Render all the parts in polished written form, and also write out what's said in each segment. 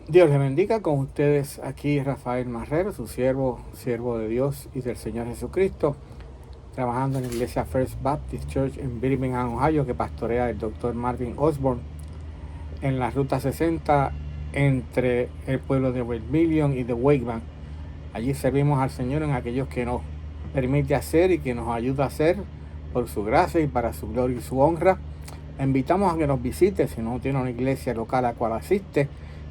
Dios les bendiga con ustedes aquí Rafael Marrero, su siervo de Dios y del Señor Jesucristo, trabajando en la iglesia First Baptist Church en Birmingham, Ohio, que pastorea el doctor Marvin Osborne, en la ruta 60 entre el pueblo de Vermilion y de Wakeman. Allí servimos al Señor en aquellos que nos permite hacer y que nos ayuda a hacer por su gracia y para su gloria y su honra. Le invitamos a que nos visite si no tiene una iglesia local a la cual asiste.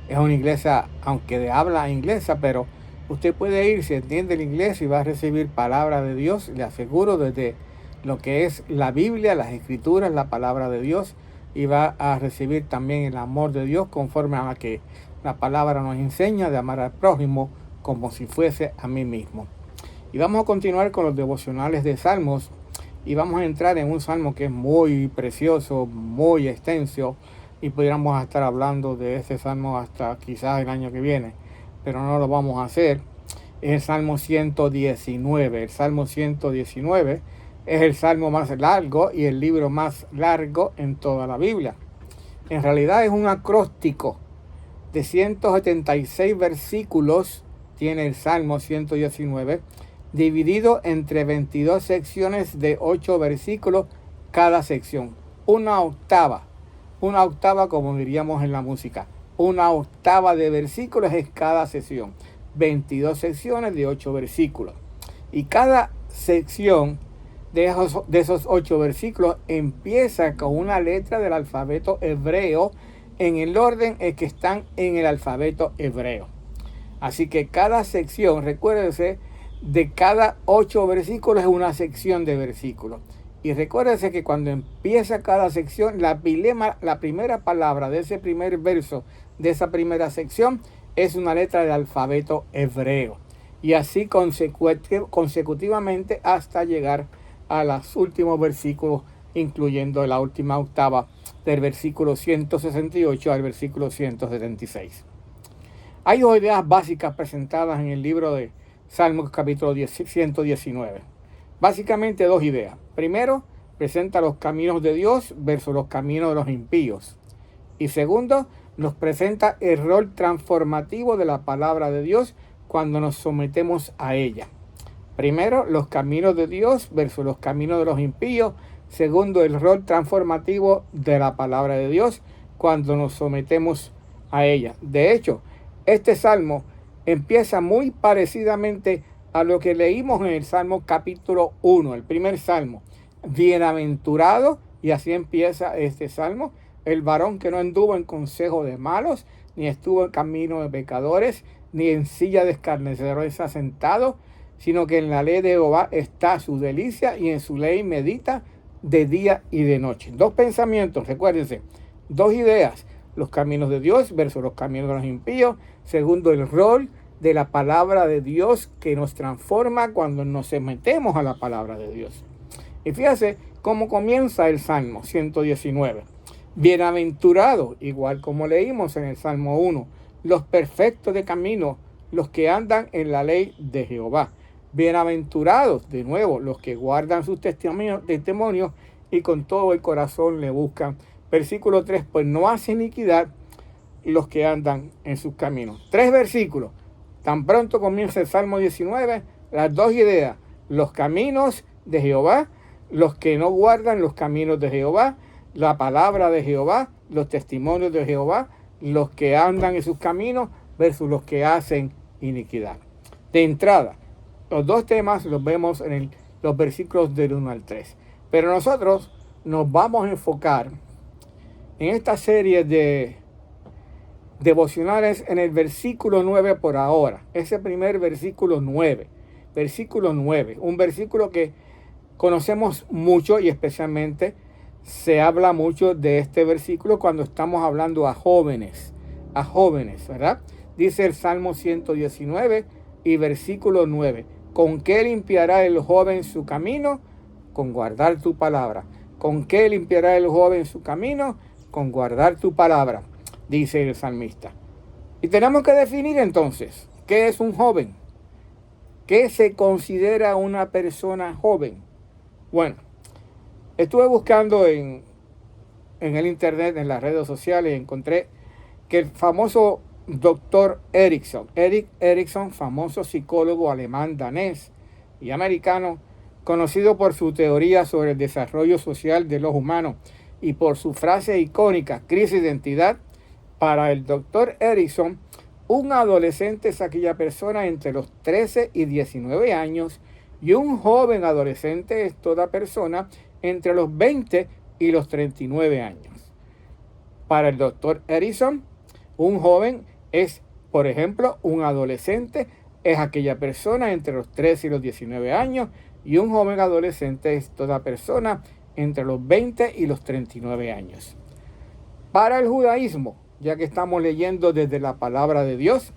Es una iglesia, aunque de habla inglesa, pero usted puede ir si entiende el inglés y va a recibir palabra de Dios, le aseguro, desde lo que es la Biblia, las Escrituras, la palabra de Dios, y va a recibir también el amor de Dios conforme a que la palabra nos enseña de amar al prójimo como si fuese a mí mismo. Y vamos a continuar con los devocionales de Salmos y vamos a entrar en un salmo que es muy precioso, muy extenso, y pudiéramos estar hablando de este salmo hasta quizás el año que viene, pero no lo vamos a hacer. Es el Salmo 119. El Salmo 119 es el salmo más largo y el libro más largo en toda la Biblia. En realidad es un acróstico de 176 versículos, tiene el Salmo 119, dividido entre 22 secciones de 8 versículos cada sección. Una octava como diríamos en la música. Una octava de versículos es cada sección. 22 secciones de 8 versículos. Y cada sección de esos 8 versículos empieza con una letra del alfabeto hebreo en el orden en que están en el alfabeto hebreo. Así que cada sección, recuérdense, de cada 8 versículos es una sección de versículos. Y recuérdense que cuando empieza cada sección, la primera palabra de ese primer verso, de esa primera sección, es una letra del alfabeto hebreo. Y así consecutivamente hasta llegar a los últimos versículos, incluyendo la última octava del versículo 168 al versículo 176. Hay dos ideas básicas presentadas en el libro de Salmos capítulo 119. Básicamente dos ideas. Primero, presenta los caminos de Dios versus los caminos de los impíos. Y segundo, nos presenta el rol transformativo de la palabra de Dios cuando nos sometemos a ella. Primero, los caminos de Dios versus los caminos de los impíos. Segundo, el rol transformativo de la palabra de Dios cuando nos sometemos a ella. De hecho, este salmo empieza muy parecidamente a lo que leímos en el Salmo capítulo 1, el primer salmo. Bienaventurado, y así empieza este salmo, el varón que no anduvo en consejo de malos, ni estuvo en camino de pecadores, ni en silla de escarnecedores sentado, sino que en la ley de Jehová está su delicia, y en su ley medita de día y de noche. Dos pensamientos, recuérdense, dos ideas: los caminos de Dios versus los caminos de los impíos. Segundo, el rol de la palabra de Dios que nos transforma cuando nos sometemos a la palabra de Dios. Y fíjate cómo comienza el Salmo 119. Bienaventurados, igual como leímos en el Salmo 1, los perfectos de camino, los que andan en la ley de Jehová. Bienaventurados, de nuevo, los que guardan sus testimonios y con todo el corazón le buscan. Versículo 3, pues no hace iniquidad los que andan en sus caminos. 3 versículos. Tan pronto comienza el Salmo 19, las dos ideas: los caminos de Jehová, los que no guardan los caminos de Jehová, la palabra de Jehová, los testimonios de Jehová, los que andan en sus caminos versus los que hacen iniquidad. De entrada, los dos temas los vemos en los versículos del 1 al 3. Pero nosotros nos vamos a enfocar en esta serie de devocionales en el versículo 9 por ahora. Ese primer versículo 9. Versículo 9. Un versículo que conocemos mucho, y especialmente se habla mucho de este versículo cuando estamos hablando a jóvenes, ¿verdad? Dice el Salmo 119 y versículo 9. ¿Con qué limpiará el joven su camino? Con guardar tu palabra. ¿Con qué limpiará el joven su camino? Con guardar tu palabra, dice el salmista. Y tenemos que definir entonces, ¿qué es un joven? ¿Qué se considera una persona joven? Bueno, estuve buscando en el internet, en las redes sociales, y encontré que el famoso Dr. Erikson. Erik Erikson, famoso psicólogo alemán, danés y americano, conocido por su teoría sobre el desarrollo social de los humanos y por su frase icónica, crisis de identidad. Para el Dr. Erikson, un adolescente es aquella persona entre los 13 y 19 años y un joven adolescente es toda persona entre los 20 y los 39 años. Para el Dr. Erikson, un joven es, por ejemplo, un adolescente es aquella persona entre los 13 y los 19 años y un joven adolescente es toda persona entre los 20 y los 39 años. Para el judaísmo, ya que estamos leyendo desde la palabra de Dios,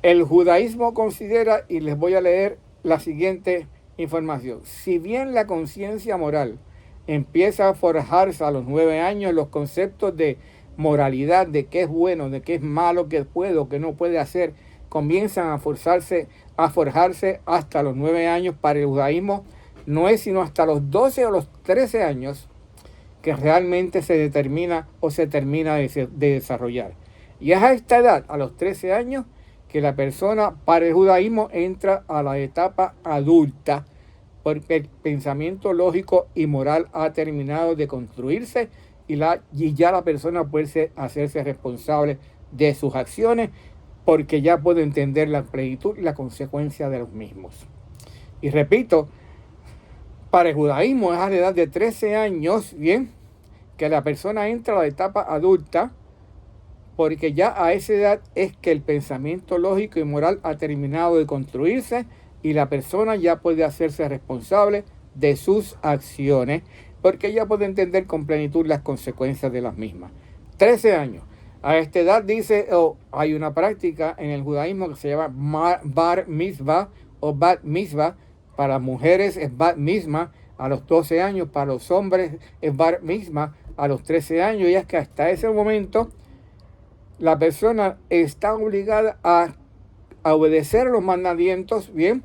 el judaísmo considera, y les voy a leer la siguiente información: si bien la conciencia moral empieza a forjarse a los 9 años, los conceptos de moralidad, de qué es bueno, de qué es malo, qué puede o qué no puede hacer, comienzan a forjarse hasta los 9 años. Para el judaísmo no es sino hasta los 12 o los 13 años que realmente se determina o se termina de desarrollar. Y es a esta edad, a los 13 años, que la persona, para el judaísmo, entra a la etapa adulta, porque el pensamiento lógico y moral ha terminado de construirse y ya la persona puede hacerse responsable de sus acciones, porque ya puede entender la plenitud y la consecuencia de los mismos. Y repito, para el judaísmo es a la edad de 13 años, bien, que la persona entra a la etapa adulta, porque ya a esa edad es que el pensamiento lógico y moral ha terminado de construirse y la persona ya puede hacerse responsable de sus acciones, porque ya puede entender con plenitud las consecuencias de las mismas. 13 años. A esta edad dice, hay una práctica en el judaísmo que se llama bar mitzvah o bat mitzvah. Para mujeres es bat mitzvah a los 12 años, para los hombres es bar mitzvah a los 13 años, y es que hasta ese momento la persona está obligada a obedecer los mandamientos, bien,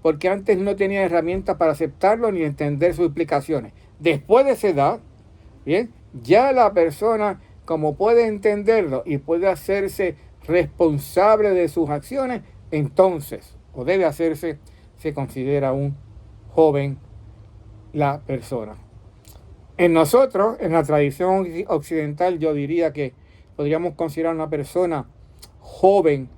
porque antes no tenía herramientas para aceptarlo ni entender sus implicaciones. Después de esa edad, bien, ya la persona, como puede entenderlo y puede hacerse responsable de sus acciones, entonces, o debe hacerse, se considera un joven la persona. En nosotros, en la tradición occidental, yo diría que podríamos considerar una persona joven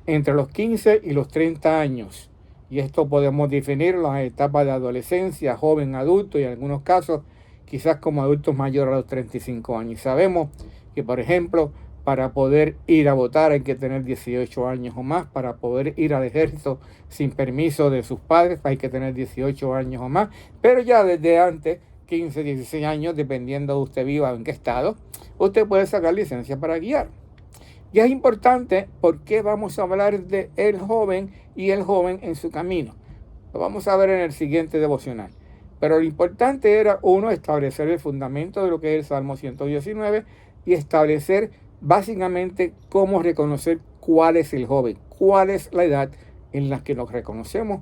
entre los 15 y los 30 años. Y esto podemos definirlo en etapas de adolescencia, joven, adulto y en algunos casos quizás como adultos mayores a los 35 años. Y sabemos que, por ejemplo, para poder ir a votar hay que tener 18 años o más. Para poder ir al ejército sin permiso de sus padres hay que tener 18 años o más. Pero ya desde antes, 15, 16 años, dependiendo de usted viva en qué estado, usted puede sacar licencia para guiar. Y es importante porque vamos a hablar de el joven y el joven en su camino. Lo vamos a ver en el siguiente devocional. Pero lo importante era, uno, establecer el fundamento de lo que es el Salmo 119 y establecer básicamente cómo reconocer cuál es el joven, cuál es la edad en la que nos reconocemos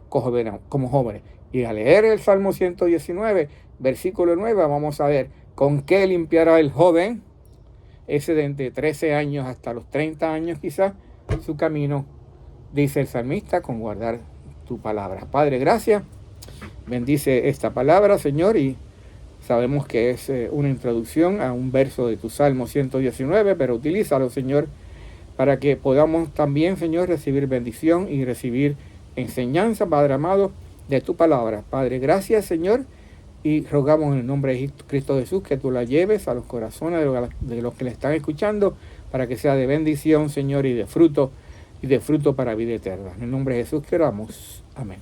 como jóvenes. Y al leer el Salmo 119, versículo 9, vamos a ver con qué limpiará el joven, ese de entre 13 años hasta los 30 años quizás, su camino, dice el salmista, con guardar tu palabra. Padre, gracias. Bendice esta palabra, Señor, y sabemos que es una introducción a un verso de tu Salmo 119, pero utilízalo, Señor, para que podamos también, Señor, recibir bendición y recibir enseñanza, Padre amado, de tu palabra. Padre, gracias, Señor, y rogamos en el nombre de Cristo Jesús que tú la lleves a los corazones de los que le están escuchando, para que sea de bendición, Señor, y de fruto para vida eterna. En el nombre de Jesús que oramos. Amén.